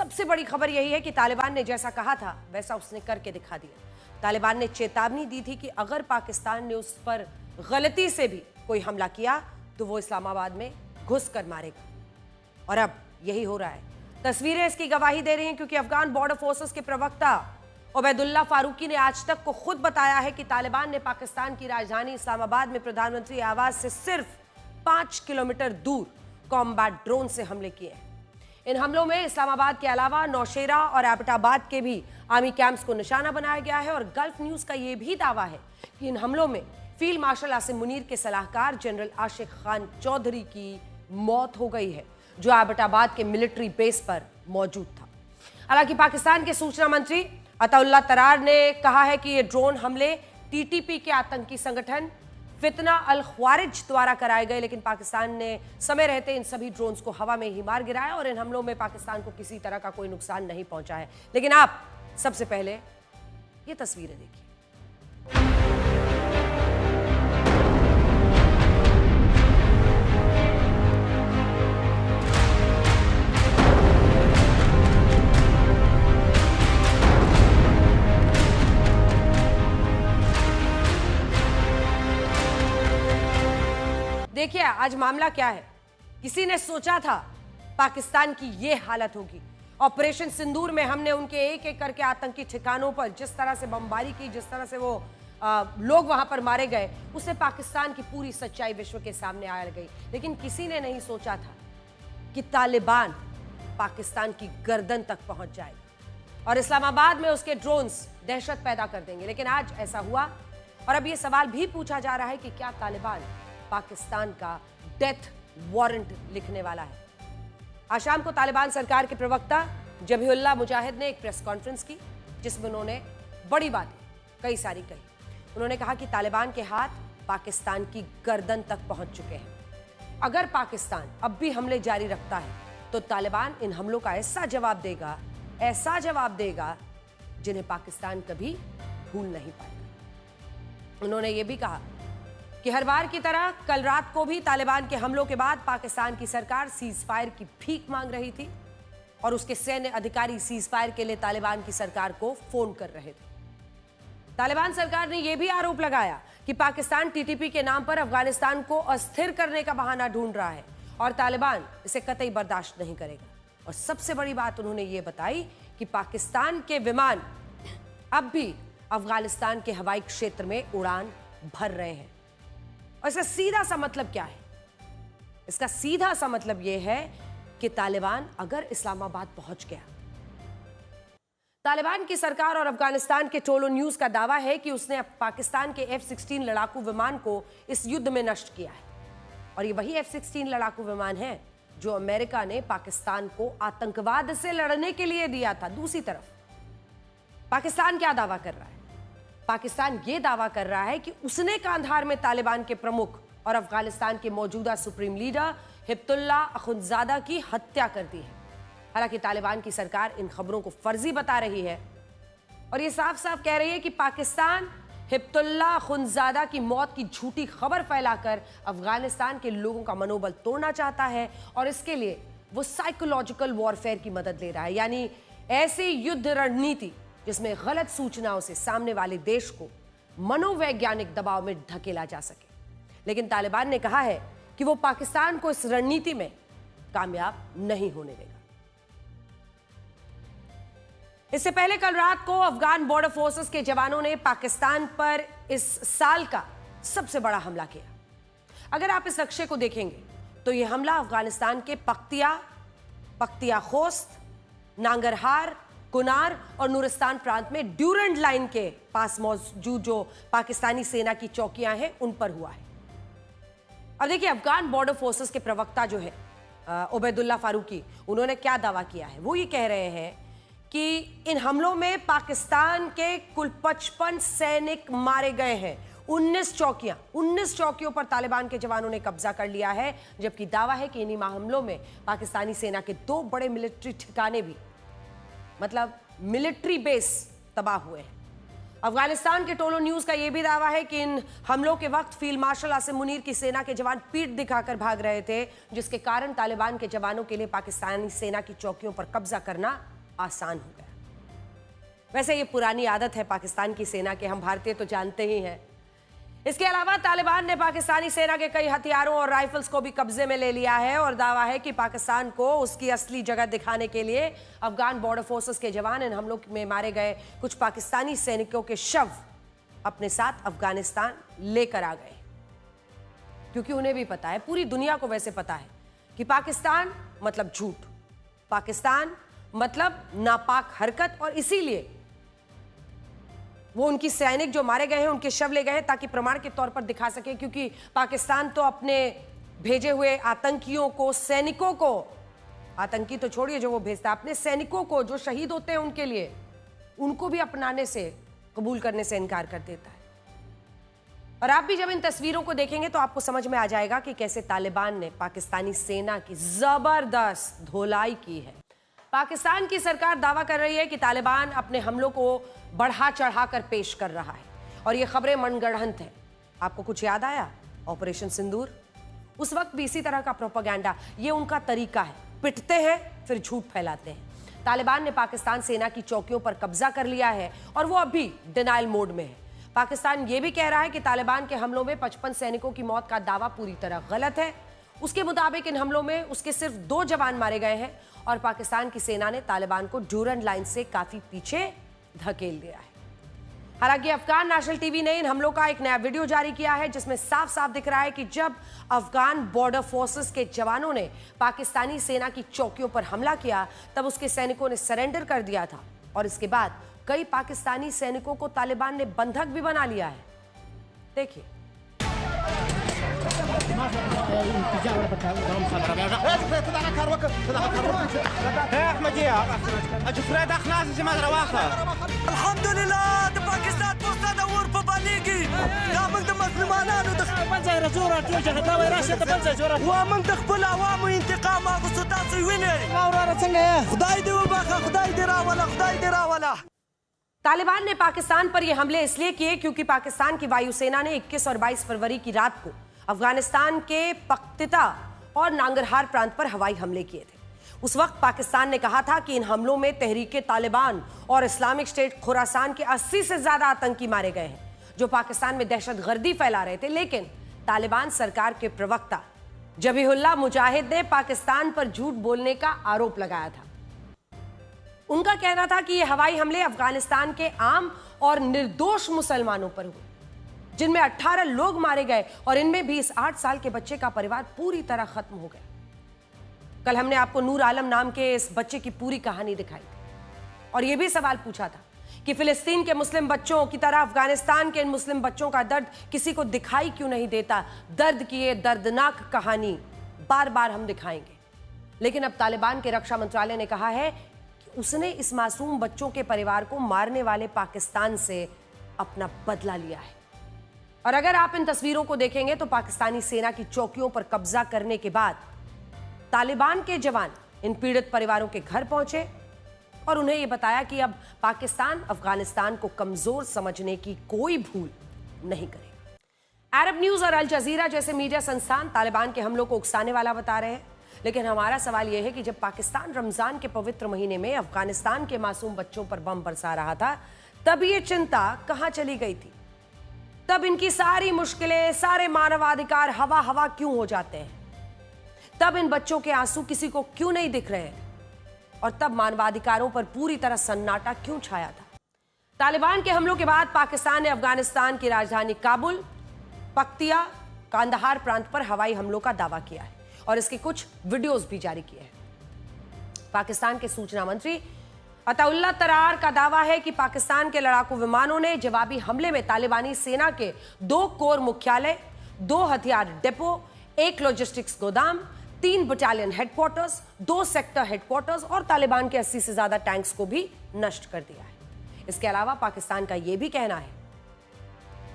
सबसे बड़ी खबर यही है कि तालिबान ने जैसा कहा था वैसा उसने करके दिखा दिया। तालिबान ने चेतावनी दी थी कि अगर पाकिस्तान ने उस पर गलती से भी कोई हमला किया तो वो इस्लामाबाद में घुस कर मारेगा, और अब यही हो रहा है। तस्वीरें इसकी गवाही दे रही हैं, क्योंकि अफगान बॉर्डर फोर्सेस के प्रवक्ता उबैदुल्ला फारूकी ने आज तक को खुद बताया है कि तालिबान ने पाकिस्तान की राजधानी इस्लामाबाद में प्रधानमंत्री आवास से सिर्फ 5 किलोमीटर दूर कॉम्बैट ड्रोन से हमले किए हैं। इन हमलों में इस्लामाबाद के अलावा नौशेरा और एबटाबाद के भी आर्मी कैंप्स को निशाना बनाया गया है, और गल्फ न्यूज का यह भी दावा है कि इन हमलों में फील्ड मार्शल आसिम मुनीर के सलाहकार जनरल आशिक खान चौधरी की मौत हो गई है, जो एबटाबाद के मिलिट्री बेस पर मौजूद था। हालांकि पाकिस्तान के सूचना मंत्री अताउल्लाह तरार ने कहा है कि ये ड्रोन हमले टीटीपी के आतंकी संगठन फितना अल ख्वारिज द्वारा कराए गए, लेकिन पाकिस्तान ने समय रहते इन सभी ड्रोन्स को हवा में ही मार गिराया और इन हमलों में पाकिस्तान को किसी तरह का कोई नुकसान नहीं पहुंचा है। लेकिन आप सबसे पहले ये तस्वीरें देखिए। देखिए आज मामला क्या है। किसी ने सोचा था पाकिस्तान की ये हालत होगी। ऑपरेशन सिंदूर में हमने उनके एक एक करके आतंकी ठिकानों पर जिस तरह से बमबारी की, जिस तरह से वो लोग वहां पर मारे गए, उससे पाकिस्तान की पूरी सच्चाई विश्व के सामने आ गई। लेकिन किसी ने नहीं सोचा था कि तालिबान पाकिस्तान की गर्दन तक पहुंच जाएगा और इस्लामाबाद में उसके ड्रोन्स दहशत पैदा कर देंगे। लेकिन आज ऐसा हुआ, और अब ये सवाल भी पूछा जा रहा है कि क्या तालिबान पाकिस्तान का डेथ वारंट लिखने वाला है। आज शाम को तालिबान सरकार के प्रवक्ता जबीहुल्लाह मुजाहिद ने एक प्रेस कॉन्फ्रेंस की, जिसमें उन्होंने बड़ी बातें कई सारी कही। उन्होंने कहा कि तालिबान के हाथ पाकिस्तान की गर्दन तक पहुंच चुके हैं। अगर पाकिस्तान अब भी हमले जारी रखता है तो तालिबान इन हमलों का ऐसा जवाब देगा जिन्हें पाकिस्तान कभी भूल नहीं पाएगा। उन्होंने ये भी कहा कि हर बार की तरह कल रात को भी तालिबान के हमलों के बाद पाकिस्तान की सरकार सीज फायर की भीख मांग रही थी, और उसके सैन्य अधिकारी सीज फायर के लिए तालिबान की सरकार को फोन कर रहे थे। तालिबान सरकार ने यह भी आरोप लगाया कि पाकिस्तान टीटीपी के नाम पर अफगानिस्तान को अस्थिर करने का बहाना ढूंढ रहा है, और तालिबान इसे कतई बर्दाश्त नहीं करेगा। और सबसे बड़ी बात उन्होंने ये बताई कि पाकिस्तान के विमान अब भी अफगानिस्तान के हवाई क्षेत्र में उड़ान भर रहे हैं। और इसका सीधा सा मतलब क्या है? इसका सीधा सा मतलब यह है कि तालिबान अगर इस्लामाबाद पहुंच गया, तालिबान की सरकार और अफगानिस्तान के टोलो न्यूज का दावा है कि उसने पाकिस्तान के F-16 लड़ाकू विमान को इस युद्ध में नष्ट किया है, और ये वही F-16 लड़ाकू विमान है जो अमेरिका ने पाकिस्तान को आतंकवाद से लड़ने के लिए दिया था। दूसरी तरफ पाकिस्तान क्या दावा कर रहा है? पाकिस्तान यह दावा कर रहा है कि उसने कांधार में तालिबान के प्रमुख और अफगानिस्तान के मौजूदा सुप्रीम लीडर हिब्तुल्लाह अखुंदजादा की हत्या कर दी है। हालांकि तालिबान की सरकार इन खबरों को फर्जी बता रही है, और यह साफ साफ कह रही है कि पाकिस्तान हिब्तुल्लाह अखुंदजादा की मौत की झूठी खबर फैलाकर अफगानिस्तान के लोगों का मनोबल तोड़ना चाहता है, और इसके लिए वो साइकोलॉजिकल वॉरफेयर की मदद ले रहा है, यानी ऐसी युद्ध रणनीति जिसमें गलत सूचनाओं से सामने वाले देश को मनोवैज्ञानिक दबाव में धकेला जा सके। लेकिन तालिबान ने कहा है कि वो पाकिस्तान को इस रणनीति में कामयाब नहीं होने देगा। इससे पहले कल रात को अफगान बॉर्डर फोर्सेस के जवानों ने पाकिस्तान पर इस साल का सबसे बड़ा हमला किया। अगर आप इस नक्शे को देखेंगे तो यह हमला अफगानिस्तान के पख्तिया खोस्त, नांगरहार, कुनार और नूरिस्तान प्रांत में ड्यूरेंट लाइन के पास मौजूद जो पाकिस्तानी सेना की चौकियां हैं उन पर हुआ है। अब देखिए अफगान बॉर्डर फोर्सेस के प्रवक्ता जो है उबैदुल्ला फारूकी, उन्होंने क्या दावा किया है। वो ये कह रहे हैं कि इन हमलों में पाकिस्तान के कुल 55 सैनिक मारे गए हैं। 19 चौकियों पर तालिबान के जवानों ने कब्जा कर लिया है, जबकि दावा है कि इन्हीं हमलों में पाकिस्तानी सेना के 2 बड़े मिलिट्री ठिकाने भी, मतलब मिलिट्री बेस, तबाह हुए हैं। अफगानिस्तान के टोलो न्यूज का यह भी दावा है कि इन हमलों के वक्त फील्ड मार्शल आसिम मुनीर की सेना के जवान पीठ दिखाकर भाग रहे थे, जिसके कारण तालिबान के जवानों के लिए पाकिस्तानी सेना की चौकियों पर कब्जा करना आसान हो गया। वैसे ये पुरानी आदत है पाकिस्तान की सेना के, हम भारतीय तो जानते ही हैं। इसके अलावा तालिबान ने पाकिस्तानी सेना के कई हथियारों और राइफल्स को भी कब्जे में ले लिया है और दावा है कि पाकिस्तान को उसकी असली जगह दिखाने के लिए अफगान बॉर्डर फोर्सेस के जवान इन हमलों में मारे गए कुछ पाकिस्तानी सैनिकों के शव अपने साथ अफगानिस्तान लेकर आ गए, क्योंकि उन्हें भी पता है, पूरी दुनिया को वैसे पता है कि पाकिस्तान मतलब झूठ, पाकिस्तान मतलब नापाक हरकत, और इसीलिए वो उनकी सैनिक जो मारे गए हैं उनके शव ले गए हैं ताकि प्रमाण के तौर पर दिखा सके, क्योंकि पाकिस्तान तो अपने भेजे हुए आतंकियों को, सैनिकों को, आतंकी तो छोड़िए जो वो भेजता है, अपने सैनिकों को जो शहीद होते हैं उनके लिए, उनको भी अपनाने से, कबूल करने से इनकार कर देता है। और आप भी जब इन तस्वीरों को देखेंगे तो आपको समझ में आ जाएगा कि कैसे तालिबान ने पाकिस्तानी सेना की जबरदस्त धुलाई की है। पाकिस्तान की सरकार दावा कर रही है कि तालिबान अपने हमलों को बढ़ा चढ़ाकर पेश कर रहा है और ये खबरें मनगढ़ंत हैं। आपको कुछ याद आया ऑपरेशन सिंदूर? उस वक्त भी इसी तरह का प्रोपेगेंडा, ये उनका तरीका है, पिटते हैं फिर झूठ फैलाते हैं। तालिबान ने पाकिस्तान सेना की चौकियों पर कब्जा कर लिया है और वो अभी डिनाइल मोड में है। पाकिस्तान ये भी कह रहा है कि तालिबान के हमलों में 55 सैनिकों की मौत का दावा पूरी तरह गलत है। उसके मुताबिक इन हमलों में उसके सिर्फ 2 जवान मारे गए हैं और पाकिस्तान की सेना ने तालिबान को ड्यूरन लाइन से काफी पीछे धकेल दिया है। हालांकि अफगान नेशनल टीवी ने इन हमलों का एक नया वीडियो जारी किया है जिसमें साफ साफ दिख रहा है कि जब अफगान बॉर्डर फोर्सेस के जवानों ने पाकिस्तानी सेना की चौकियों पर हमला किया तब उसके सैनिकों ने सरेंडर कर दिया था और इसके बाद कई पाकिस्तानी सैनिकों को तालिबान ने बंधक भी बना लिया है। देखिए। तालिबान ने पाकिस्तान पर यह हमले इसलिए किए क्योंकि पाकिस्तान की वायुसेना ने 21 और 22 फरवरी की रात को अफगानिस्तान के पख्तिता और नांगरहार प्रांत पर हवाई हमले किए थे। उस वक्त पाकिस्तान ने कहा था कि इन हमलों में तहरीके तालिबान और इस्लामिक स्टेट खुरासान के 80 से ज्यादा आतंकी मारे गए हैं जो पाकिस्तान में दहशतगर्दी फैला रहे थे। लेकिन तालिबान सरकार के प्रवक्ता जबीहुल्लाह मुजाहिद ने पाकिस्तान पर झूठ बोलने का आरोप लगाया था। उनका कहना था कि ये हवाई हमले अफगानिस्तान के आम और निर्दोष मुसलमानों पर हुए जिनमें 18 लोग मारे गए और इनमें भी इस 8 साल के बच्चे का परिवार पूरी तरह खत्म हो गया। कल हमने आपको नूर आलम नाम के इस बच्चे की पूरी कहानी दिखाई थी और यह भी सवाल पूछा था कि फिलिस्तीन के मुस्लिम बच्चों की तरह अफगानिस्तान के इन मुस्लिम बच्चों का दर्द किसी को दिखाई क्यों नहीं देता। दर्द की ये दर्दनाक कहानी बार बार हम दिखाएंगे। लेकिन अब तालिबान के रक्षा मंत्रालय ने कहा है कि उसने इस मासूम बच्चों के परिवार को मारने वाले पाकिस्तान से अपना बदला लिया है। और अगर आप इन तस्वीरों को देखेंगे तो पाकिस्तानी सेना की चौकियों पर कब्जा करने के बाद तालिबान के जवान इन पीड़ित परिवारों के घर पहुंचे और उन्हें यह बताया कि अब पाकिस्तान अफगानिस्तान को कमजोर समझने की कोई भूल नहीं करेगा। अरब न्यूज और अल जजीरा जैसे मीडिया संस्थान तालिबान के हमलों को उकसाने वाला बता रहे हैं, लेकिन हमारा सवाल यह है कि जब पाकिस्तान रमजान के पवित्र महीने में अफगानिस्तान के मासूम बच्चों पर बम बरसा रहा था तब ये चिंता कहां चली गई थी? तब इनकी सारी मुश्किलें, सारे मानवाधिकार हवा हवा क्यों हो जाते हैं? तब इन बच्चों के आंसू किसी को क्यों नहीं दिख रहे हैं? और तब मानवाधिकारों पर पूरी तरह सन्नाटा क्यों छाया था? तालिबान के हमलों के बाद पाकिस्तान ने अफगानिस्तान की राजधानी काबुल, पख्तिया, कांदाहार प्रांत पर हवाई हमलों का दावा किया है और इसके कुछ वीडियोस भी जारी किए हैं। पाकिस्तान के सूचना मंत्री अताउल्ला तरार का दावा है कि पाकिस्तान के लड़ाकू विमानों ने जवाबी हमले में तालिबानी सेना के 2 कोर मुख्यालय, 2 हथियार डिपो, 1 लॉजिस्टिक्स गोदाम, 3 बटालियन हेडक्वार्टर्स, 2 सेक्टर हेडक्वार्टर्स और तालिबान के 80 से ज्यादा टैंक्स को भी नष्ट कर दिया है। इसके अलावा पाकिस्तान का यह भी कहना है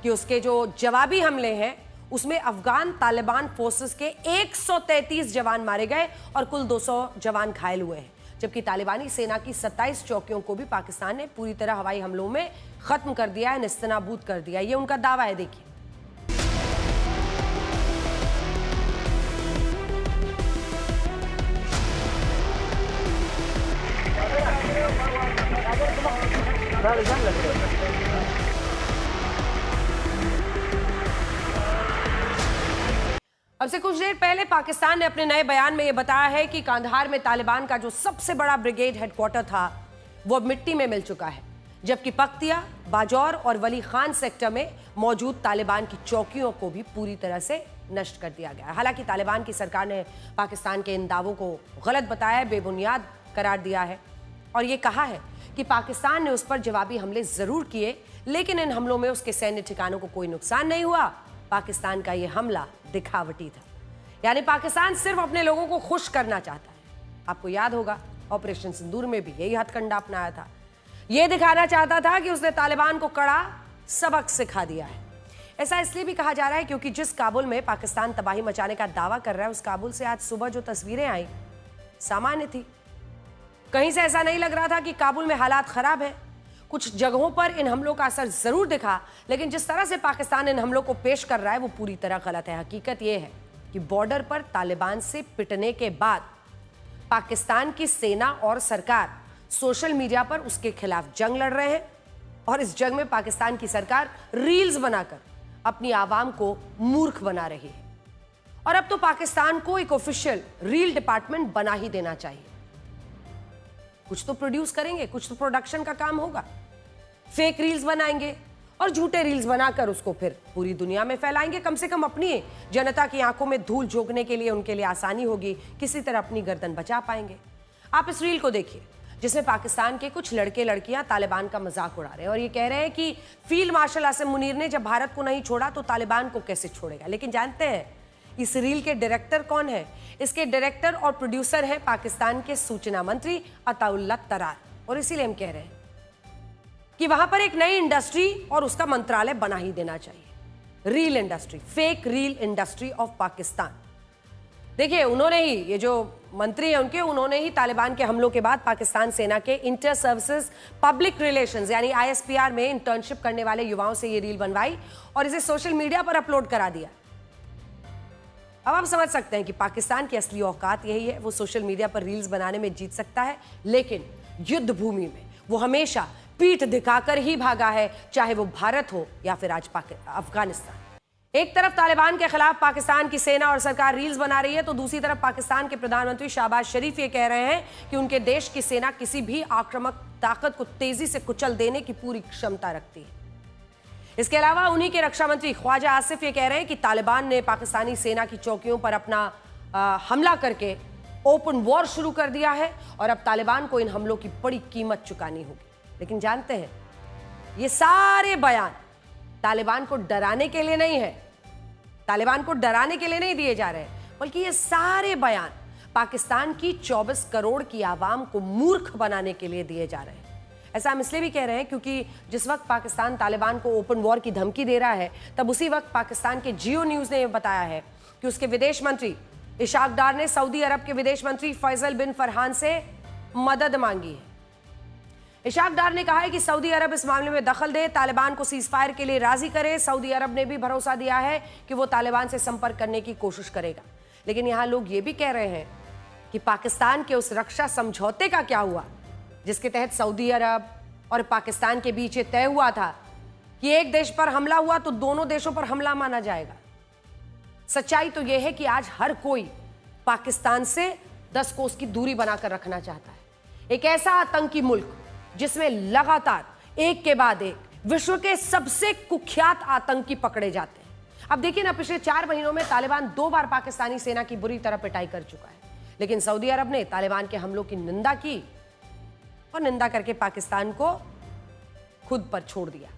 कि उसके जो जवाबी हमले हैं उसमें अफगान तालिबान फोर्सेस के 133 जवान मारे गए और कुल 200 जवान घायल हुए हैं। जबकि तालिबानी सेना की 27 चौकियों को भी पाकिस्तान ने पूरी तरह हवाई हमलों में खत्म कर दिया है, नेस्तनाबूद कर दिया। ये उनका दावा है। देखिए, अब से कुछ देर पहले पाकिस्तान ने अपने नए बयान में यह बताया है कि कांधार में तालिबान का जो सबसे बड़ा ब्रिगेड हेडक्वार्टर था वो अब मिट्टी में मिल चुका है, जबकि पख्तिया, बाजौर और वली खान सेक्टर में मौजूद तालिबान की चौकियों को भी पूरी तरह से नष्ट कर दिया गया है। हालांकि तालिबान की सरकार ने पाकिस्तान के इन दावों को गलत बताया, बेबुनियाद करार दिया है और ये कहा है कि पाकिस्तान ने उस पर जवाबी हमले जरूर किए, लेकिन इन हमलों में उसके सैन्य ठिकानों को कोई नुकसान नहीं हुआ। पाकिस्तान का यह हमला दिखावटी था, यानी पाकिस्तान सिर्फ अपने लोगों को खुश करना चाहता है। आपको याद होगा ऑपरेशन सिंदूर में भी यही हथकंडा अपनाया था। यह दिखाना चाहता था कि उसने तालिबान को कड़ा सबक सिखा दिया है। ऐसा इसलिए भी कहा जा रहा है क्योंकि जिस काबुल में पाकिस्तान तबाही मचाने का दावा कर रहा है, उस काबुल से आज सुबह जो तस्वीरें आई सामान्य थी। कहीं से ऐसा नहीं लग रहा था कि काबुल में हालात खराब है। कुछ जगहों पर इन हमलों का असर जरूर दिखा, लेकिन जिस तरह से पाकिस्तान इन हमलों को पेश कर रहा है वो पूरी तरह गलत है। हकीकत यह है कि बॉर्डर पर तालिबान से पिटने के बाद पाकिस्तान की सेना और सरकार सोशल मीडिया पर उसके खिलाफ जंग लड़ रहे हैं और इस जंग में पाकिस्तान की सरकार रील्स बनाकर अपनी आवाम को मूर्ख बना रही है। और अब तो पाकिस्तान को एक ऑफिशियल रील डिपार्टमेंट बना ही देना चाहिए। कुछ तो प्रोड्यूस करेंगे, कुछ तो प्रोडक्शन का काम होगा। फेक रील्स बनाएंगे और झूठे रील्स बनाकर उसको फिर पूरी दुनिया में फैलाएंगे। कम से कम अपनी जनता की आंखों में धूल झोंकने के लिए उनके लिए आसानी होगी, किसी तरह अपनी गर्दन बचा पाएंगे। आप इस रील को देखिए जिसमें पाकिस्तान के कुछ लड़के लड़कियां तालिबान का मजाक उड़ा रहे हैं और ये कह रहे हैं कि फील्ड मार्शल आसिम मुनीर ने जब भारत को नहीं छोड़ा तो तालिबान को कैसे छोड़ेगा। लेकिन जानते हैं इस रील के डायरेक्टर कौन है? इसके डायरेक्टर और प्रोड्यूसर हैं पाकिस्तान के सूचना मंत्री अताउल्ला तरार। और इसीलिए हम कह रहे हैं कि वहां पर एक नई इंडस्ट्री और उसका मंत्रालय बना ही देना चाहिए। Reel industry, fake reel industry of Pakistan. देखिए, उन्होंने ही, ये जो मंत्री हैं उन्होंने ही तालिबान के हमलों के बाद पाकिस्तान सेना के इंटर सर्विसेज पब्लिक रिलेशंस यानी ISPR में इंटर्नशिप करने वाले युवाओं से ये रील बनवाई और इसे सोशल मीडिया पर अपलोड करा दिया। अब आप समझ सकते हैं कि पाकिस्तान की असली औकात यही है। वो सोशल मीडिया पर रील्स बनाने में जीत सकता है, लेकिन युद्ध भूमि में वो हमेशा पीठ दिखाकर ही भागा है, चाहे वो भारत हो या फिर आज अफगानिस्तान। एक तरफ तालिबान के खिलाफ पाकिस्तान की सेना और सरकार रील्स बना रही है, तो दूसरी तरफ पाकिस्तान के प्रधानमंत्री शहबाज शरीफ ये कह रहे हैं कि उनके देश की सेना किसी भी आक्रामक ताकत को तेजी से कुचल देने की पूरी क्षमता रखती है। इसके अलावा उन्हीं के रक्षा मंत्री ख्वाजा आसिफ ये कह रहे हैं कि तालिबान ने पाकिस्तानी सेना की चौकियों पर अपना हमला करके ओपन वॉर शुरू कर दिया है और अब तालिबान को इन हमलों की बड़ी कीमत चुकानी होगी। लेकिन जानते हैं ये सारे बयान तालिबान को डराने के लिए नहीं है, तालिबान को डराने के लिए नहीं दिए जा रहे हैं, बल्कि ये सारे बयान पाकिस्तान की 24 करोड़ की आवाम को मूर्ख बनाने के लिए दिए जा रहे हैं। ऐसा हम इसलिए भी कह रहे हैं क्योंकि जिस वक्त पाकिस्तान तालिबान को ओपन वॉर की धमकी दे रहा है, तब उसी वक्त पाकिस्तान के जियो न्यूज ने यह बताया है कि उसके विदेश मंत्री इशाक डार ने सऊदी अरब के विदेश मंत्री फैसल बिन फरहान से मदद मांगी है। इशाक डार ने कहा है कि सऊदी अरब इस मामले में दखल दे, तालिबान को सीजफायर के लिए राजी करे। सऊदी अरब ने भी भरोसा दिया है कि वो तालिबान से संपर्क करने की कोशिश करेगा। लेकिन यहां लोग ये भी कह रहे हैं कि पाकिस्तान के उस रक्षा समझौते का क्या हुआ जिसके तहत सऊदी अरब और पाकिस्तान के बीच ये तय हुआ था कि एक देश पर हमला हुआ तो दोनों देशों पर हमला माना जाएगा। सच्चाई तो यह है कि आज हर कोई पाकिस्तान से 10 कोस की दूरी बनाकर रखना चाहता है। एक ऐसा आतंकी मुल्क जिसमें लगातार एक के बाद एक विश्व के सबसे कुख्यात आतंकी पकड़े जाते हैं। अब देखिए ना, पिछले 4 महीनों में तालिबान 2 बार पाकिस्तानी सेना की बुरी तरह पिटाई कर चुका है, लेकिन सऊदी अरब ने तालिबान के हमलों की निंदा की और निंदा करके पाकिस्तान को खुद पर छोड़ दिया।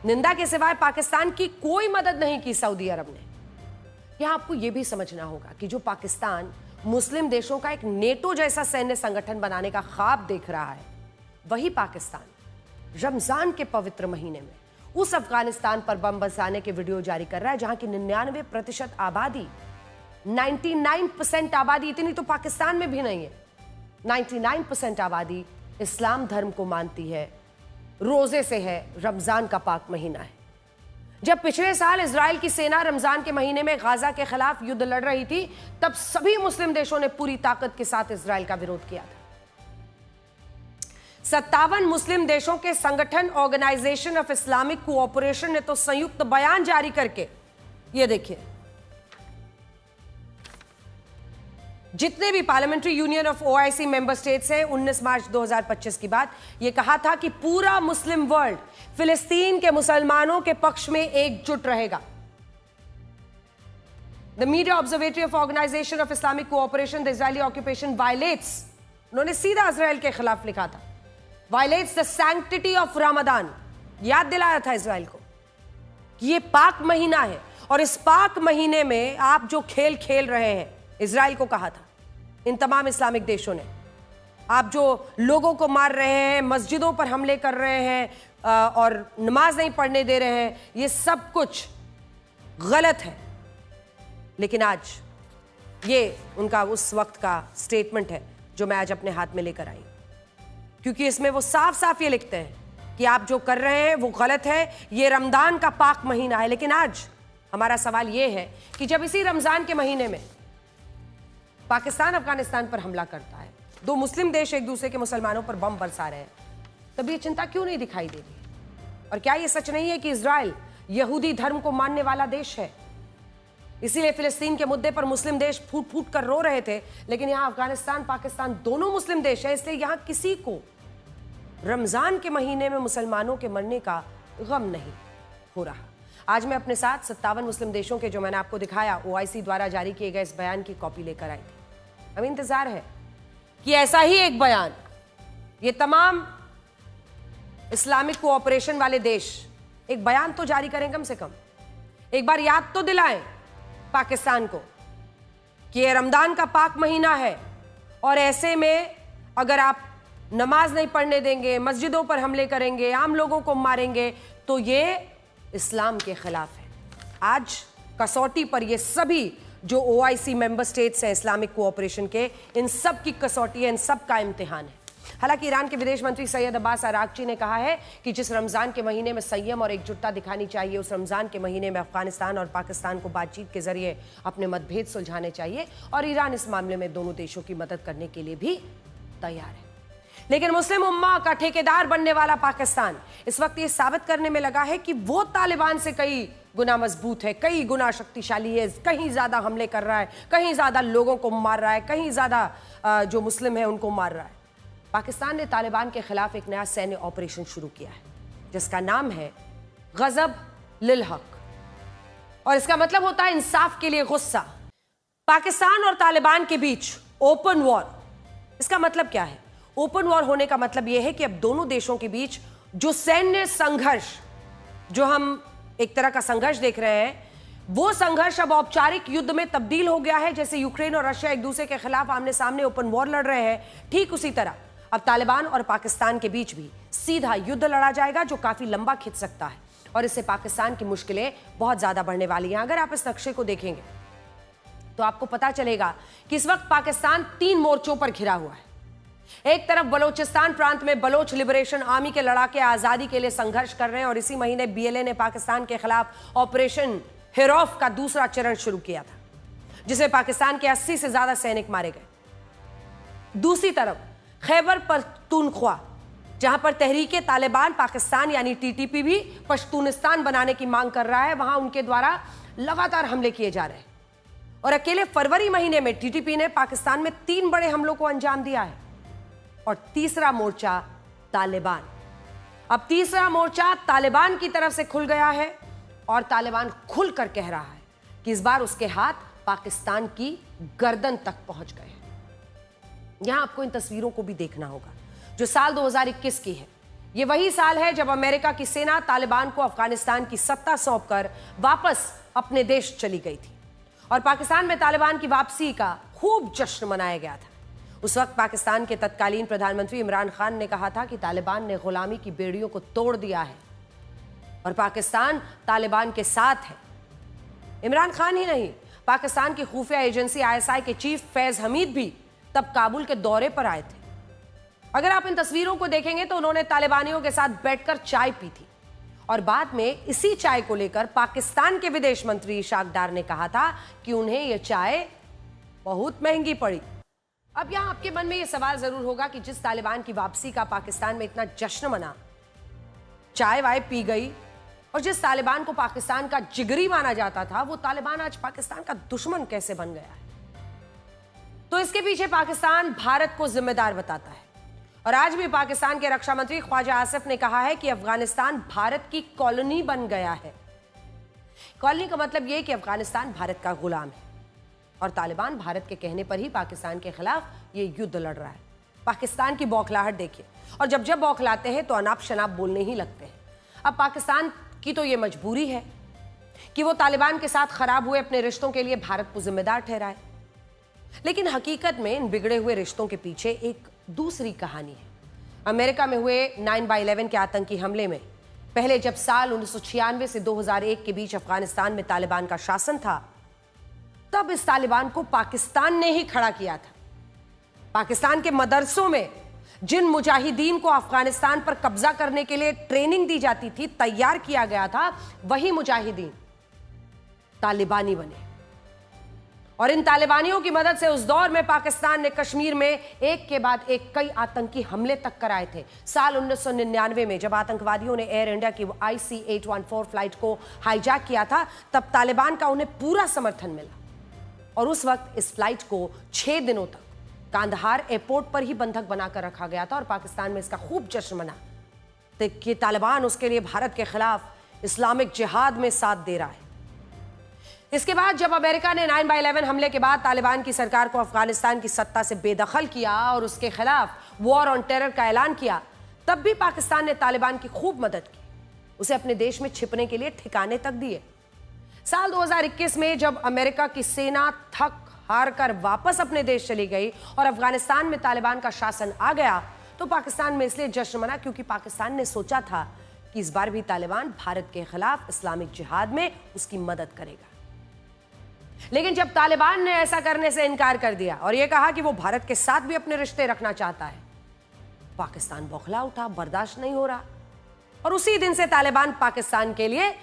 निंदा के सिवाय पाकिस्तान की कोई मदद नहीं की सऊदी अरब ने। यहां आपको यह भी समझना होगा कि जो पाकिस्तान मुस्लिम देशों का एक नेटो जैसा सैन्य संगठन बनाने का ख्वाब देख रहा है, वही पाकिस्तान रमजान के पवित्र महीने में उस अफगानिस्तान पर बम बरसाने के वीडियो जारी कर रहा है जहां की 99% आबादी, 99% आबादी, इतनी तो पाकिस्तान में भी नहीं है, 99% आबादी इस्लाम धर्म को मानती है, रोजे से है, रमजान का पाक महीना है। जब पिछले साल इजराइल की सेना रमजान के महीने में गाजा के खिलाफ युद्ध लड़ रही थी, तब सभी मुस्लिम देशों ने पूरी ताकत के साथ इजराइल का विरोध किया था। 57 मुस्लिम देशों के संगठन ऑर्गेनाइजेशन ऑफ इस्लामिक कोऑपरेशन ने तो संयुक्त बयान जारी करके, ये देखिए, जितने भी parliamentary union of OIC member states हैं, 19 मार्च 2025 की बात, यह कहा था कि पूरा मुस्लिम वर्ल्ड फिलिस्तीन के मुसलमानों के पक्ष में एकजुट रहेगा। The Media Observatory of Organisation of Islamic Cooperation the Israeli occupation violates, उन्होंने सीधा इजराइल के खिलाफ लिखा था, violates the sanctity of Ramzan. याद दिलाया था इजराइल को कि यह पाक महीना है और इस पाक महीने में आप जो खेल खेल रहे हैं, इजराइल को कहा था इन तमाम इस्लामिक देशों ने, आप जो लोगों को मार रहे हैं, मस्जिदों पर हमले कर रहे हैं और नमाज नहीं पढ़ने दे रहे हैं, ये सब कुछ गलत है। लेकिन आज ये उनका उस वक्त का स्टेटमेंट है जो मैं आज अपने हाथ में लेकर आई, क्योंकि इसमें वो साफ साफ ये लिखते हैं कि आप जो कर रहे हैं वो गलत है, ये रमजान का पाक महीना है। लेकिन आज हमारा सवाल ये है कि जब इसी रमजान के महीने में पाकिस्तान अफगानिस्तान पर हमला करता है, दो मुस्लिम देश एक दूसरे के मुसलमानों पर बम बरसा रहे हैं, तब ये चिंता क्यों नहीं दिखाई दे रही? और क्या ये सच नहीं है कि इजराइल यहूदी धर्म को मानने वाला देश है? इसीलिए फिलिस्तीन के मुद्दे पर मुस्लिम देश फूट फूट कर रो रहे थे, लेकिन यहां अफगानिस्तान पाकिस्तान दोनों मुस्लिम देश है, इसलिए यहां किसी को रमजान के महीने में मुसलमानों के मरने का गम नहीं हो रहा। आज मैं अपने साथ 57 मुस्लिम देशों के, जो मैंने आपको दिखाया, ओआईसी द्वारा जारी किए गए इस बयान की कॉपी लेकर आई थी। हमें इंतजार है कि ऐसा ही एक बयान ये तमाम इस्लामिक कोऑपरेशन वाले देश एक बयान तो जारी करें, कम से कम एक बार याद तो दिलाएं पाकिस्तान को कि ये रमजान का पाक महीना है और ऐसे में अगर आप नमाज नहीं पढ़ने देंगे, मस्जिदों पर हमले करेंगे, आम लोगों को मारेंगे, तो ये इस्लाम के खिलाफ है। आज कसौटी पर ये सभी जो ओआईसी मेंबर स्टेट्स हैं इस्लामिक कोऑपरेशन के, इन सब की कसौटी है, इन सब का इम्तिहान है। हालांकि ईरान के विदेश मंत्री सैयद अब्बास अरागची ने कहा है कि जिस रमजान के महीने में संयम और एकजुटता दिखानी चाहिए, उस रमजान के महीने में अफगानिस्तान और पाकिस्तान को बातचीत के जरिए अपने मतभेद सुलझाने चाहिए और ईरान इस मामले में दोनों देशों की मदद करने के लिए भी तैयार है। लेकिन मुस्लिम उम्मा का ठेकेदार बनने वाला पाकिस्तान इस वक्त ये साबित करने में लगा है कि वो तालिबान से कई गुना मजबूत है, कई गुना शक्तिशाली है, कहीं ज्यादा हमले कर रहा है, कहीं ज्यादा लोगों को मार रहा है, कहीं ज्यादा जो मुस्लिम है उनको मार रहा है। पाकिस्तान ने तालिबान के खिलाफ एक नया सैन्य ऑपरेशन शुरू किया है जिसका नाम है गजब लिल हक, और इसका मतलब होता है इंसाफ के लिए गुस्सा। पाकिस्तान और तालिबान के बीच ओपन वॉर, इसका मतलब क्या है? ओपन वॉर होने का मतलब यह है कि अब दोनों देशों के बीच जो सैन्य संघर्ष, जो हम एक तरह का संघर्ष देख रहे हैं, वो संघर्ष अब औपचारिक युद्ध में तब्दील हो गया है। जैसे यूक्रेन और रशिया एक दूसरे के खिलाफ आमने सामने ओपन वॉर लड़ रहे हैं, ठीक उसी तरह अब तालिबान और पाकिस्तान के बीच भी सीधा युद्ध लड़ा जाएगा जो काफी लंबा खिंच सकता है और इससे पाकिस्तान की मुश्किलें बहुत ज्यादा बढ़ने वाली हैं। अगर आप इस नक्शे को देखेंगे तो आपको पता चलेगा कि इस वक्त पाकिस्तान 3 मोर्चों पर घिरा हुआ है। एक तरफ बलोचिस्तान प्रांत में बलोच लिबरेशन आर्मी के लड़ाके आजादी के लिए संघर्ष कर रहे हैं और इसी महीने बीएलए ने पाकिस्तान के खिलाफ ऑपरेशन हिरौफ का दूसरा चरण शुरू किया था, जिसमें पाकिस्तान के 80 से ज्यादा सैनिक मारे गए। दूसरी तरफ खैबर पख्तूनख्वा, जहां पर तहरीके तालिबान पाकिस्तान यानी टीटीपी भी पश्तूनिस्तान बनाने की मांग कर रहा है, वहां उनके द्वारा लगातार हमले किए जा रहे हैं और अकेले फरवरी महीने में टीटीपी ने पाकिस्तान में 3 बड़े हमलों को अंजाम दिया है। और तीसरा मोर्चा तालिबान, अब तीसरा मोर्चा तालिबान की तरफ से खुल गया है और तालिबान खुलकर कह रहा है कि इस बार उसके हाथ पाकिस्तान की गर्दन तक पहुंच गए हैं। यहां आपको इन तस्वीरों को भी देखना होगा जो साल 2021 की है। यह वही साल है जब अमेरिका की सेना तालिबान को अफगानिस्तान की सत्ता सौंपकर वापस अपने देश चली गई थी और पाकिस्तान में तालिबान की वापसी का खूब जश्न मनाया गया था। उस वक्त पाकिस्तान के तत्कालीन प्रधानमंत्री इमरान खान ने कहा था कि तालिबान ने गुलामी की बेड़ियों को तोड़ दिया है और पाकिस्तान तालिबान के साथ है। इमरान खान ही नहीं, पाकिस्तान की खुफिया एजेंसी आईएसआई के चीफ फैज हमीद भी तब काबुल के दौरे पर आए थे। अगर आप इन तस्वीरों को देखेंगे तो उन्होंने तालिबानियों के साथ बैठकर चाय पी थी और बाद में इसी चाय को लेकर पाकिस्तान के विदेश मंत्री इशाक डार ने कहा था कि उन्हें यह चाय बहुत महंगी पड़ी। अब यहां आपके मन में यह सवाल जरूर होगा कि जिस तालिबान की वापसी का पाकिस्तान में इतना जश्न मना, चाय वाय पी गई, और जिस तालिबान को पाकिस्तान का जिगरी माना जाता था, वो तालिबान आज पाकिस्तान का दुश्मन कैसे बन गया है? तो इसके पीछे पाकिस्तान भारत को जिम्मेदार बताता है और आज भी पाकिस्तान के रक्षा मंत्री ख्वाजा आसिफ ने कहा है कि अफगानिस्तान भारत की कॉलोनी बन गया है। कॉलोनी का मतलब यह कि अफगानिस्तान भारत का गुलाम है और तालिबान भारत के कहने पर ही पाकिस्तान के खिलाफ ये युद्ध लड़ रहा है। पाकिस्तान की बौखलाहट देखिए, और जब जब बौखलाते हैं तो अनाप शनाप बोलने ही लगते हैं। अब पाकिस्तान की तो ये मजबूरी है कि वो तालिबान के साथ खराब हुए अपने रिश्तों के लिए भारत को जिम्मेदार ठहराए, लेकिन हकीकत में इन बिगड़े हुए रिश्तों के पीछे एक दूसरी कहानी है। अमेरिका में हुए 9/11 के आतंकी हमले में पहले जब साल 1996 से 2001 के बीच अफगानिस्तान में तालिबान का शासन था, तब इस तालिबान को पाकिस्तान ने ही खड़ा किया था। पाकिस्तान के मदरसों में जिन मुजाहिदीन को अफगानिस्तान पर कब्जा करने के लिए ट्रेनिंग दी जाती थी, तैयार किया गया था, वही मुजाहिदीन तालिबानी बने और इन तालिबानियों की मदद से उस दौर में पाकिस्तान ने कश्मीर में एक के बाद एक कई आतंकी हमले तक कराए थे। साल 1999 में जब आतंकवादियों ने एयर इंडिया की IC-814 फ्लाइट को हाईजैक किया था, तब तालिबान का उन्हें पूरा समर्थन मिला और उस वक्त इस फ्लाइट को 6 दिनों तक कांधार एयरपोर्ट पर ही बंधक बनाकर रखा गया था और पाकिस्तान में इसका खूब जश्न मना कि तालिबान उसके लिए भारत के खिलाफ इस्लामिक जिहाद में साथ दे रहा है। इसके बाद जब अमेरिका ने 9/11 हमले के बाद तालिबान की सरकार को अफगानिस्तान की सत्ता से बेदखल किया और उसके खिलाफ वॉर ऑन टेरर का ऐलान किया, तब भी पाकिस्तान ने तालिबान की खूब मदद की, उसे अपने देश में छिपने के लिए ठिकाने तक दिए। साल 2021 में जब अमेरिका की सेना थक हार कर वापस अपने देश चली गई और अफगानिस्तान में तालिबान का शासन आ गया, तो पाकिस्तान में इसलिए जश्न मना क्योंकि पाकिस्तान ने सोचा था कि इस बार भी तालिबान भारत के खिलाफ इस्लामिक जिहाद में उसकी मदद करेगा। लेकिन जब तालिबान ने ऐसा करने से इनकार कर दिया और यह कहा कि वो भारत के साथ भी अपने रिश्ते रखना चाहता है, पाकिस्तान बौखला उठा, बर्दाश्त नहीं हो रहा और उसी दिन से तालिबान पाकिस्तान के लिए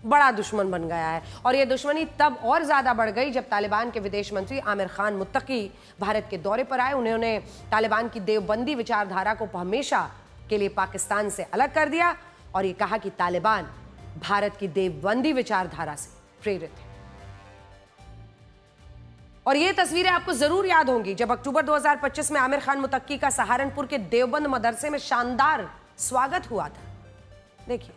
बड़ा दुश्मन बन गया है। और यह दुश्मनी तब और ज्यादा बढ़ गई जब तालिबान के विदेश मंत्री आमिर खान मुत्तकी भारत के दौरे पर आए। उन्होंने तालिबान की देवबंदी विचारधारा को हमेशा के लिए पाकिस्तान से अलग कर दिया और यह कहा कि तालिबान भारत की देवबंदी विचारधारा से प्रेरित है। और ये तस्वीरें आपको जरूर याद होंगी जब अक्टूबर 2025 में आमिर खान मुत्तकी का सहारनपुर के देवबंद मदरसे में शानदार स्वागत हुआ था। देखिए।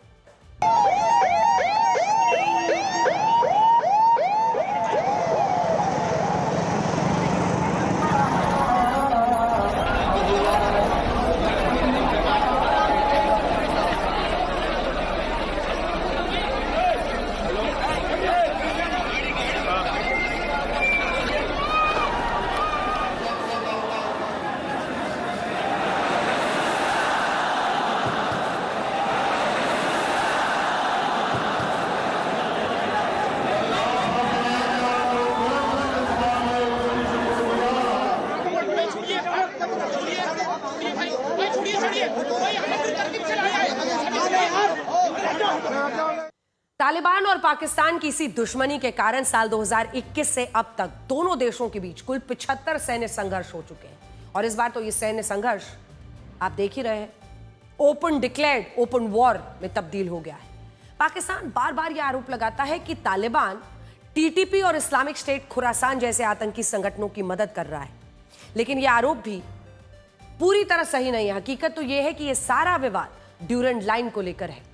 तालिबान और पाकिस्तान की इसी दुश्मनी के कारण साल 2021 से अब तक दोनों देशों के बीच कुल 75 सैन्य संघर्ष हो चुके हैं और इस बार तो ये सैन्य संघर्ष आप देख ही रहे हैं, ओपन डिक्लेयर्ड ओपन वॉर में तब्दील हो गया है। पाकिस्तान बार बार यह आरोप लगाता है कि तालिबान TTP और इस्लामिक स्टेट खुरासान जैसे आतंकी संगठनों की मदद कर रहा है, लेकिन यह आरोप भी पूरी तरह सही नहीं है। हकीकत तो यह है कि यह सारा विवाद ड्यूरेंट लाइन को लेकर है।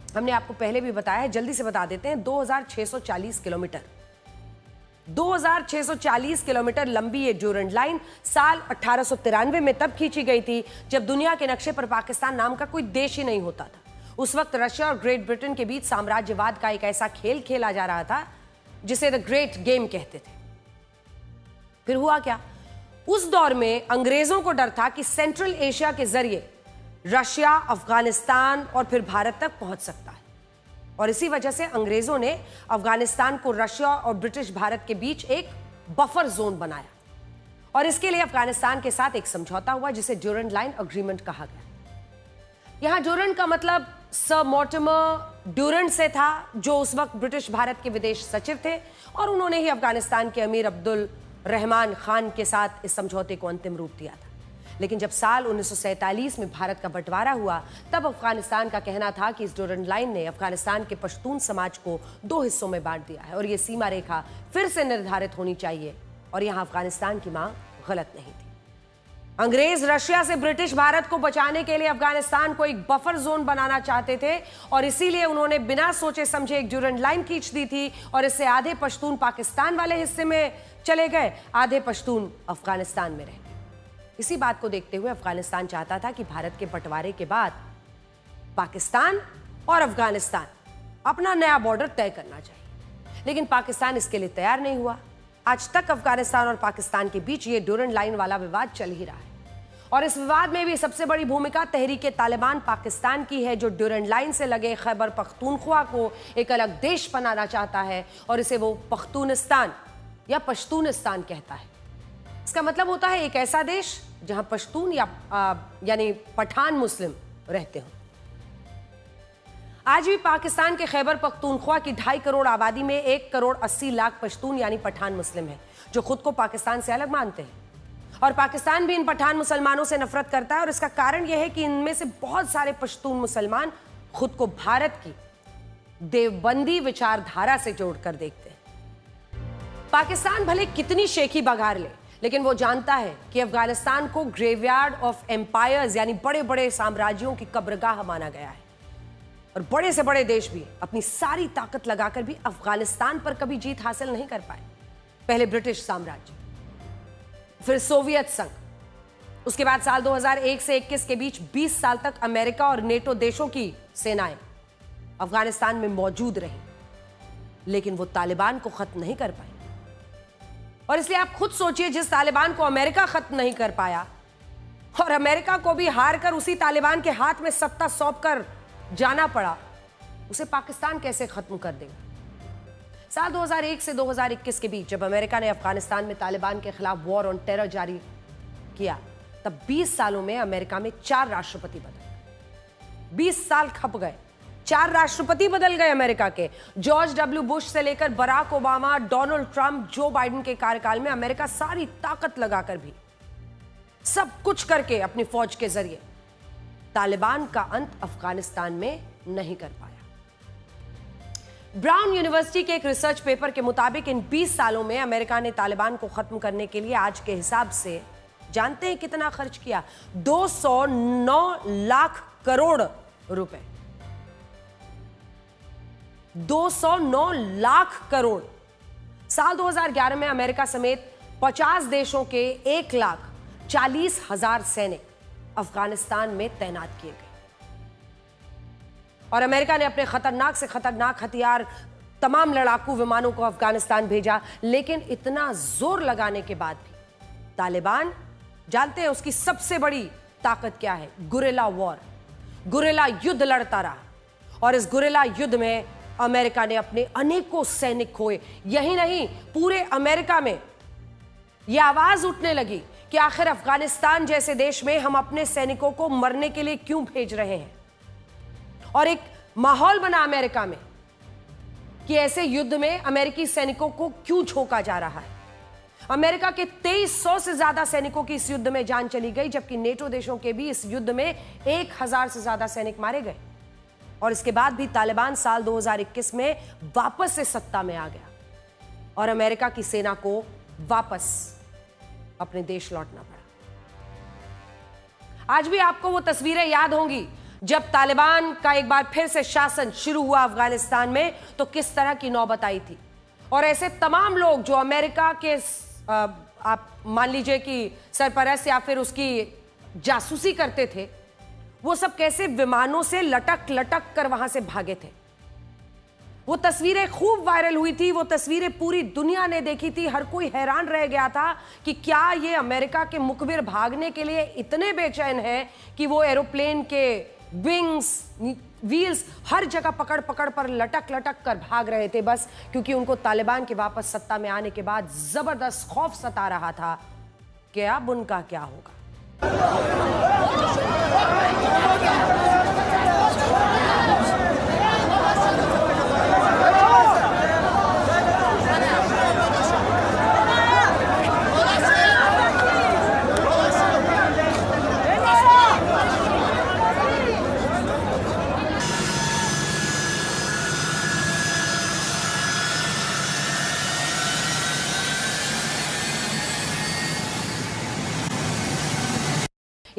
हमने आपको पहले भी बताया है, जल्दी से बता देते हैं। 2640 किलोमीटर 2640 किलोमीटर लंबी ये ड्यूरेंट लाइन साल 1893 में तब खींची गई थी जब दुनिया के नक्शे पर पाकिस्तान नाम का कोई देश ही नहीं होता था। उस वक्त रशिया और ग्रेट ब्रिटेन के बीच साम्राज्यवाद का एक ऐसा खेल खेला जा रहा था जिसे द ग्रेट गेम कहते थे। फिर हुआ क्या, उस दौर में अंग्रेजों को डर था कि सेंट्रल एशिया के जरिए रशिया, अफगानिस्तान और फिर भारत तक पहुंच सकता है और इसी वजह से अंग्रेजों ने अफगानिस्तान को रशिया और ब्रिटिश भारत के बीच एक बफर जोन बनाया और इसके लिए अफगानिस्तान के साथ एक समझौता हुआ जिसे ड्यूरेंट लाइन अग्रीमेंट कहा गया। यहां ड्यूरेंट का मतलब सर मॉर्टिमर ड्यूरेंट से था, जो उस वक्त ब्रिटिश भारत के विदेश सचिव थे, और उन्होंने ही अफगानिस्तान के अमीर अब्दुल रहमान खान के साथ इस समझौते को अंतिम रूप दिया था। लेकिन जब साल 1947 में भारत का बंटवारा हुआ, तब अफगानिस्तान का कहना था कि इस ड्यूरेंट लाइन ने अफगानिस्तान के पश्तून समाज को 2 हिस्सों में बांट दिया है और ये सीमा रेखा फिर से निर्धारित होनी चाहिए, और यहां अफगानिस्तान की मांग गलत नहीं थी। अंग्रेज रशिया से ब्रिटिश भारत को बचाने के लिए अफगानिस्तान को एक बफर जोन बनाना चाहते थे, और इसीलिए उन्होंने बिना सोचे समझे एक ड्यूरेंट लाइन खींच दी थी, और इससे आधे पश्तून पाकिस्तान वाले हिस्से में चले गए, आधे पश्तून अफगानिस्तान में रह गए। इसी बात को देखते हुए अफगानिस्तान चाहता था कि भारत के बंटवारे के बाद पाकिस्तान और अफगानिस्तान अपना नया बॉर्डर तय करना चाहिए, लेकिन पाकिस्तान इसके लिए तैयार नहीं हुआ। आज तक अफगानिस्तान और पाकिस्तान के बीच ये ड्यूरेंट लाइन वाला विवाद चल ही रहा है, और इस विवाद में भी सबसे बड़ी भूमिका तहरीके तालिबान पाकिस्तान की है, जो ड्यूरेंट लाइन से लगे खैबर पख्तूनख्वा को एक अलग देश बनाना चाहता है, और इसे वो पख्तूनिस्तान या पश्तूनिस्तान कहता है। इसका मतलब होता है एक ऐसा देश जहां पश्तून यानी पठान मुस्लिम रहते हों। आज भी पाकिस्तान के खैबर पख्तूनख्वा की 2.5 करोड़ आबादी में 1 करोड़ 80 लाख पश्तून यानी पठान मुस्लिम हैं, जो खुद को पाकिस्तान से अलग मानते हैं, और पाकिस्तान भी इन पठान मुसलमानों से नफरत करता है। और इसका कारण यह है कि इनमें से बहुत सारे पश्तून मुसलमान खुद को भारत की देवबंदी विचारधारा से जोड़कर देखते हैं। पाकिस्तान भले कितनी शेखी बघार ले, लेकिन वो जानता है कि अफगानिस्तान को ग्रेवयार्ड ऑफ एम्पायर्स यानी बड़े बड़े साम्राज्यों की कब्रगाह माना गया है, और बड़े से बड़े देश भी अपनी सारी ताकत लगाकर भी अफगानिस्तान पर कभी जीत हासिल नहीं कर पाए। पहले ब्रिटिश साम्राज्य, फिर सोवियत संघ, उसके बाद साल 2001 से 21 के बीच 20 साल तक अमेरिका और नेटो देशों की सेनाएं अफगानिस्तान में मौजूद रही, लेकिन वो तालिबान को खत्म नहीं कर पाई। और इसलिए आप खुद सोचिए, जिस तालिबान को अमेरिका खत्म नहीं कर पाया, और अमेरिका को भी हार कर उसी तालिबान के हाथ में सत्ता सौंप कर जाना पड़ा, उसे पाकिस्तान कैसे खत्म कर देगा। साल 2001 से 2021 के बीच जब अमेरिका ने अफगानिस्तान में तालिबान के खिलाफ वॉर ऑन टेरर जारी किया, तब 20 सालों में अमेरिका में 4 राष्ट्रपति बदल गए। 20 साल खप गए, 4 राष्ट्रपति बदल गए अमेरिका के। जॉर्ज डब्ल्यू बुश से लेकर Barack Obama, Donald Trump, Joe Biden के कार्यकाल में अमेरिका सारी ताकत लगाकर भी, सब कुछ करके अपनी फौज के जरिए तालिबान का अंत अफगानिस्तान में नहीं कर पाया। ब्राउन यूनिवर्सिटी के एक रिसर्च पेपर के मुताबिक इन 20 सालों में अमेरिका ने तालिबान को खत्म करने के लिए आज के हिसाब से जानते हैं कितना खर्च किया? 209 लाख करोड़ रुपए। 209 लाख करोड़। साल 2011 में अमेरिका समेत 50 देशों के 1,40,000 सैनिक अफगानिस्तान में तैनात किए गए, और अमेरिका ने अपने खतरनाक से खतरनाक हथियार, तमाम लड़ाकू विमानों को अफगानिस्तान भेजा। लेकिन इतना जोर लगाने के बाद भी तालिबान, जानते हैं उसकी सबसे बड़ी ताकत क्या है? गुरिल्ला वॉर, गुरिल्ला युद्ध लड़ता रहा, और इस गुरिल्ला युद्ध में अमेरिका ने अपने अनेकों सैनिक खोए। यही नहीं, पूरे अमेरिका में यह आवाज उठने लगी कि आखिर अफगानिस्तान जैसे देश में हम अपने सैनिकों को मरने के लिए क्यों भेज रहे हैं, और एक माहौल बना अमेरिका में कि ऐसे युद्ध में अमेरिकी सैनिकों को क्यों झोंका जा रहा है। अमेरिका के 2300 से ज्यादा सैनिकों की इस युद्ध में जान चली गई, जबकि नेटो देशों के भी इस युद्ध में 1000 से ज्यादा सैनिक मारे गए। और इसके बाद भी तालिबान साल 2021 में वापस से सत्ता में आ गया, और अमेरिका की सेना को वापस अपने देश लौटना पड़ा। आज भी आपको वो तस्वीरें याद होंगी जब तालिबान का एक बार फिर से शासन शुरू हुआ अफगानिस्तान में, तो किस तरह की नौबत आई थी। और ऐसे तमाम लोग जो अमेरिका के आप मान लीजिए कि सरपरस्त या फिर उसकी जासूसी करते थे, वो सब कैसे विमानों से लटक लटक कर वहां से भागे थे। वो तस्वीरें खूब वायरल हुई थी, वो तस्वीरें पूरी दुनिया ने देखी थी। हर कोई हैरान रह गया था कि क्या ये अमेरिका के मुखबिर भागने के लिए इतने बेचैन हैं कि वो एरोप्लेन के विंग्स, व्हील्स हर जगह पकड़ पकड़ पर लटक लटक कर भाग रहे थे, बस क्योंकि उनको तालिबान के वापस सत्ता में आने के बाद जबरदस्त खौफ सता रहा था कि अब उनका क्या होगा।